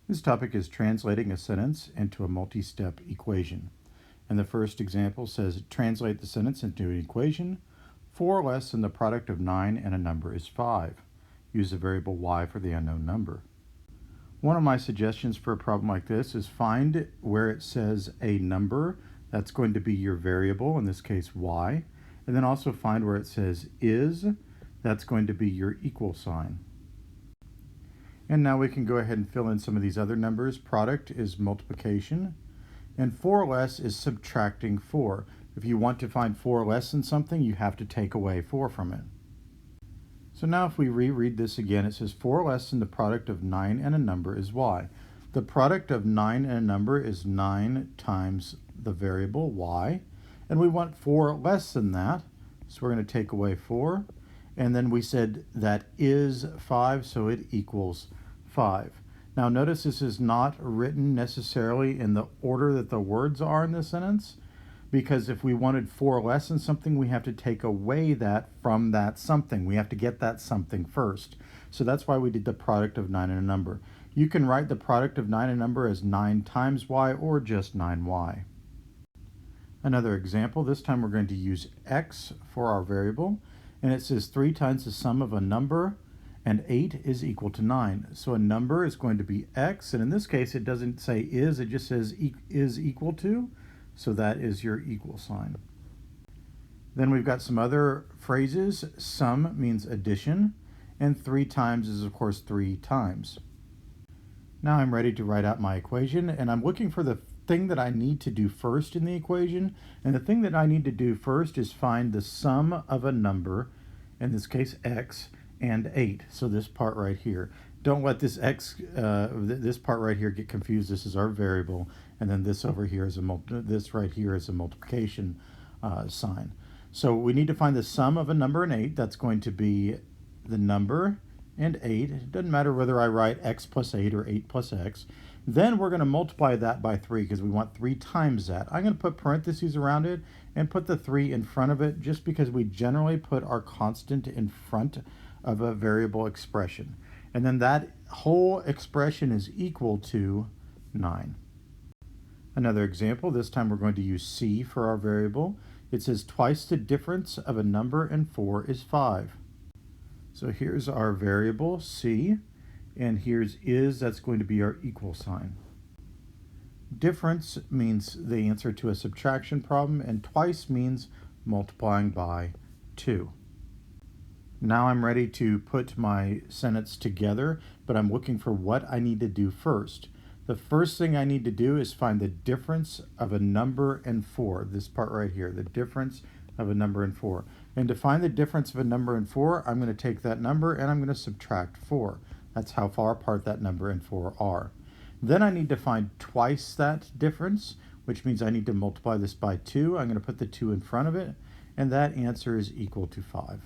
This topic is translating a sentence into a multi-step equation. And the first example says, translate the sentence into an equation. 4 less than the product of 9 and a number is 5. Use the variable y for the unknown number. One of my suggestions for a problem like this is find where it says a number. That's going to be your variable, in this case y. And then also find where it says is. That's going to be your equal sign. And now we can go ahead and fill in some of these other numbers. Product is multiplication, and 4 less is subtracting 4. If you want to find 4 less than something, you have to take away 4 from it. So now if we reread this again, it says 4 less than the product of 9 and a number is y. The product of 9 and a number is 9 times the variable y, and we want 4 less than that, so we're going to take away 4. And then we said that is 5, so it equals 5. Now notice this is not written necessarily in the order that the words are in the sentence, because if we wanted 4 less than something, we have to take away that from that something. We have to get that something first. So that's why we did the product of 9 and a number. You can write the product of 9 and a number as 9 times y or just 9y. Another example, this time we're going to use x for our variable. And it says 3 times the sum of a number and 8 is equal to 9. So a number is going to be x, and in this case it doesn't say is, it just says is equal to, so that is your equal sign. Then we've got some other phrases. Sum means addition, and 3 times is of course 3 times. Now I'm ready to write out my equation, and I'm looking for the thing that I need to do first in the equation, and the thing that I need to do first is find the sum of a number, in this case x, and 8. So this part right here. Don't let this this part right here get confused. This is our variable, and then this over here is this right here is a multiplication sign. So we need to find the sum of a number and 8. That's going to be the number and 8. It doesn't matter whether I write x plus 8 or 8 plus x. Then we're going to multiply that by 3 because we want 3 times that. I'm going to put parentheses around it and put the 3 in front of it just because we generally put our constant in front of a variable expression. And then that whole expression is equal to 9. Another example, this time we're going to use c for our variable. It says twice the difference of a number and 4 is 5. So here's our variable c. And here's is, that's going to be our equal sign. Difference means the answer to a subtraction problem, and twice means multiplying by 2. Now I'm ready to put my sentence together, but I'm looking for what I need to do first. The first thing I need to do is find the difference of a number and 4, this part right here, the difference of a number and 4. And to find the difference of a number and 4, I'm going to take that number and I'm going to subtract 4. That's how far apart that number and 4 are. Then I need to find twice that difference, which means I need to multiply this by 2. I'm going to put the 2 in front of it, and that answer is equal to 5.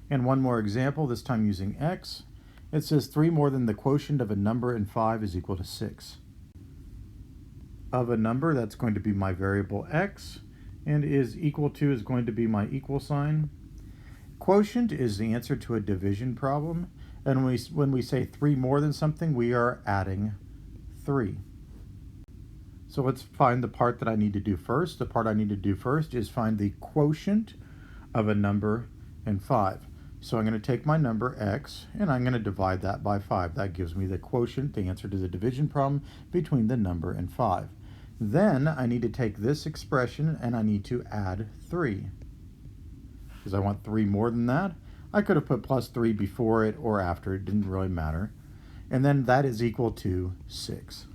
And one more example, this time using x. It says 3 more than the quotient of a number and 5 is equal to 6. Of a number, that's going to be my variable x, and is equal to is going to be my equal sign. Quotient is the answer to a division problem. And when we say 3 more than something, we are adding 3. So let's find the part that I need to do first. The part I need to do first is find the quotient of a number and 5. So I'm going to take my number x, and I'm going to divide that by 5. That gives me the quotient, the answer to the division problem, between the number and 5. Then I need to take this expression, and I need to add 3. Because I want 3 more than that. I could have put plus 3 before it or after, it didn't really matter. And then that is equal to 6.